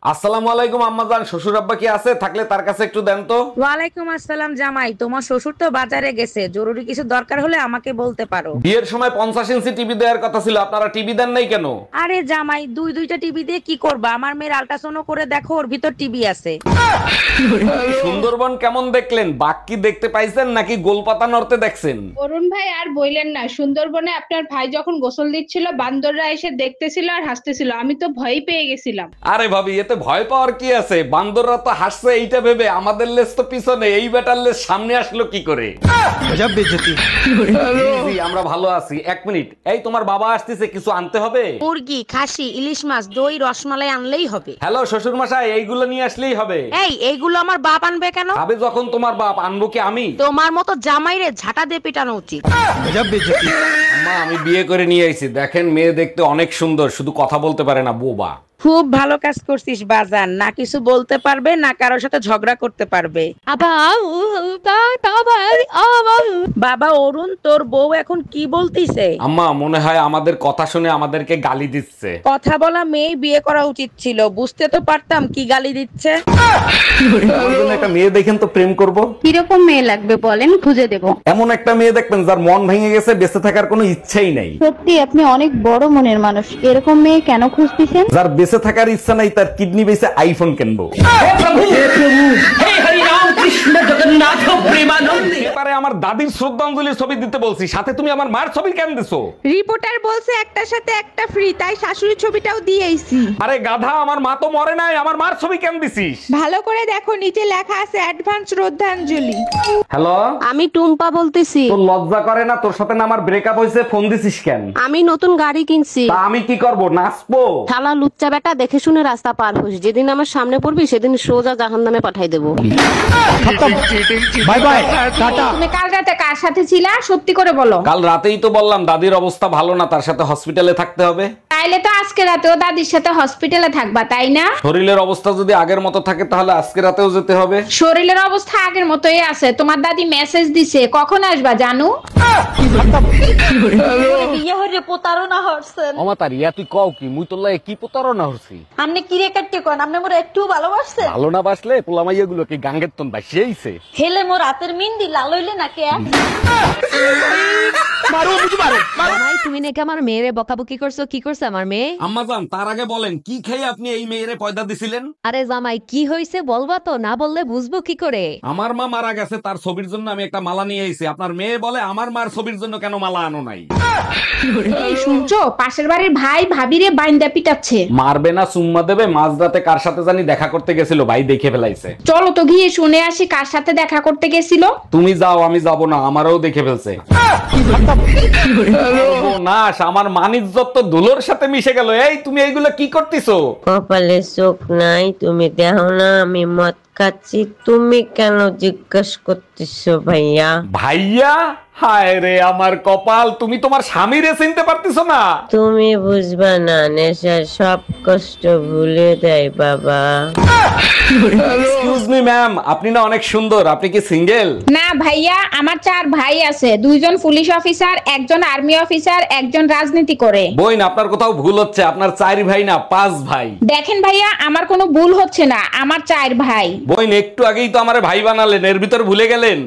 আসসালামু আলাইকুম আম্মাজান, শ্বশুর আব্বা কি আছে? থাকলে তার কাছে একটু দেন তো। ওয়ালাইকুম আসসালাম জামাই, তোমার শ্বশুর তো বাজারে গেছে, জরুরি কিছু দরকার হলে আমাকে বলতে পারো। বিয়ের সময় 50 ইঞ্চি টিভি দেওয়ার কথা ছিল, আপনারা টিভি দেন নাই কেন? আরে জামাই, দুইটা টিভি দিয়ে কি করবা? আমার মেয়ের আল্ট্রাসাউন্ড করে দেখো, ওর ভিতর টিভি আছে। সুন্দরবন কেমন দেখলেন? বাঘ কি দেখতে পাইছেন নাকি গোলপাতা নড়তে দেখছেন? অরুণ ভাই আর বইলেন না, সুন্দরবনে আপনার ভাই যখন গোসল দিচ্ছিল বান্দররা এসে দেখতেছিল আর হাসতেছিল, আমি তো ভয়ই পেয়ে গেছিলাম। আরে ভাবি, এতে ভয় পাওয়ার কি আছে? বান্দররা তো হাসছে এইটা ভেবে, আমাদের লেজ তো পিছনে, এই বেটার লেজ সামনে আসলো কি করে? জি, জি, আমরা ভালো আছি। 1 মিনিট, এই তোমার বাবা আসতেছে, কিছু আনতে হবে? মুরগি, খাসি, ইলিশ মাছ, দই, রসমালাই আনলেই হবে। হ্যালো শ্বশুর মশাই, এইগুলো নিয়ে আসলেই হবে। এইগুলো আমার বাপ আনবে কেন? আবে যখন তোমার বাপ, আনবো কি আমি? তোমার মতো জামাইরে ঝাঁটা দিয়ে পেটানো উচিত। আম্মা, আমি বিয়ে করে নিয়ে আইছি, দেখেন মেয়ে দেখতে অনেক সুন্দর, শুধু কথা বলতে পারে না, বোবা। খুব ভালো কাজ করছিস বাজান, না কিছু বলতে পারবে না কারোর সাথে ঝগড়া করতে পারবে। বাবা অরুণ, তোর বউ এখন কি বলতিছে? আম্মা, মনে হয় আমাদের কথা শুনে আমাদেরকে গালি দিচ্ছে। কথা বলা মেয়ে বিয়ে করা উচিত ছিল, বুঝতে তো পারতাম কি গালি দিচ্ছে। আমার জন্য একটা মেয়ে দেখেন তো, প্রেম করব। কিরকম মেয়ে লাগবে বলেন, খুঁজে দেব। এমন একটা মেয়ে দেখবেন যার মন ভেঙে গেছে, বেঁচে থাকার কোনো ইচ্ছাই নাই। সত্যি আপনি অনেক বড় মনের মানুষ, এরকম মেয়ে কেন খুঁজতেছেন? যার বেঁচে থাকার ইচ্ছা নাই, তার কিডনি বেঁচে আইফোন কিনবো। এবারে আমার দাদির শ্রদ্ধাঞ্জলির ছবি দিতে বলছি, সাথে তুমি আমার মার ছবি কেন দিছো? রিপোর্টার বলছে একটার সাথে একটা ফ্রি, তাই শাশুড়ির ছবিটাও দিয়েছি। আরে গাধা, আমার মা তো মরে নাই, আমার মার ছবি কেন দিছিস? ভালো করে দেখো, নিচে লেখা আছে অ্যাডভান্স শ্রদ্ধাঞ্জলি। হ্যালো, আমি টুম্পা বলতেছি। তোর লজ্জা করে না? তোর সাথে না আমার ব্রেকআপ হয়েছে, ফোন দিছিস কেন? আমি নতুন গাড়ি কিনছি। তা আমি কি করব, নাচবো? শালা লুচ্চা বেটা, দেখে শুনে রাস্তা পার হোস, যেদিন আমার সামনে পড়বি সেদিন সোজা জাহান্নামে পাঠাই দেবো। Bye bye, tata. তুমি কাল রাতে কার সাথে ছিলা, সত্যি করে বলো। কাল রাতেই তো বললাম দাদির অবস্থা ভালো না, তার সাথে হসপিটালে থাকতে হবে। তাইলে তো আজকে রাতেও দাদির সাথে হসপিটালে থাকবা, তাই না? শরীরের অবস্থা যদি আগের মতো থাকে তাহলে আজকে রাতেও যেতে হবে। শরীরের অবস্থা আগের মতোই আছে, তোমার দাদি মেসেজ দিছে, কখন আসবা জানু? বিয়ে হইরে প্রতারণা হরছেন। অমাতার ইয়া, তুই কও কি? মুই তোর লাগে কি প্রতারণা হচ্ছি? আপনি কি রে কাটতে কোন? আপনি মোর একটু ভালোবাসছেন? ভালো না বাসলে পোলামাইয়া গুলো কি গাঙ্গের তন বাসিয়েছে? হেলে মোর রাতের মিন্দি লাল হইলে না কে? জামাই, তুমি নাকি আমার মেয়েরে বকাবকি করছো? কি করছে আমার মেয়ে? আম্মাজান, তার আগে বলেন কি খেয়ে আপনি এই মেয়েরে পয়দা দিছিলেন? আরে জামাই, কি হয়েছে বলবা তো, না বললে বুঝবো কি করে? আমার মা মারা গেছে, তার ছবির জন্য আমি একটা মালা নিয়ে আইছি। আপনার মেয়ে বলে আমার মার ছবির জন্য কেন মালা আনো নাই? এই শুনছো, পাশের বাড়ির ভাই ভাবিরে বাইন্দা পিটাচ্ছে। মারবে না চুম্মা দেবে? মাঝরাতে কার সাথে জানি দেখা করতে গেছিল, ভাই দেখে ফেলাইছে। চলো তো গিয়ে শুনে আসি কার সাথে দেখা করতে গেছিল। তুমি যাও, আমি যাব না, আমারও দেখে ফেলছে। সর্বনাশ, আমার মানিজ্জত তো ধুলোর সাথে মিশে গেল। এই তুমি এইগুলো কি করতেছো? কপালে চোখ নাই, তুমি দেখো না আমি মদ খাচ্ছি, তুমি কেন জিজ্ঞেস করতেছো ভাইয়া? ভাইয়া? হায় রে আমার কপাল, তুমি তোমার স্বামীরে চিনতে পারতেছো না? তুমি বুঝবা না, নেশা সব কষ্ট ভুলে দেয় বাবা। এক্সকিউজ মি ম্যাম, আপনি না অনেক সুন্দর, আপনি কি সিঙ্গেল? না ভাইয়া, আমার 4 ভাই আছে, 2জন পুলিশ অফিসার, একজন আর্মি অফিসার, একজন রাজনীতি করে। বইন, আপনার কোথাও ভুল হচ্ছে, আপনার 4 ভাই না 5 ভাই। দেখেন ভাইয়া, আমার কোনো ভুল হচ্ছে না, আমার 4 ভাই। বইন, একটু আগেই তো আমারে ভাই বানালেন, এর ভিতর ভুলে গেলেন?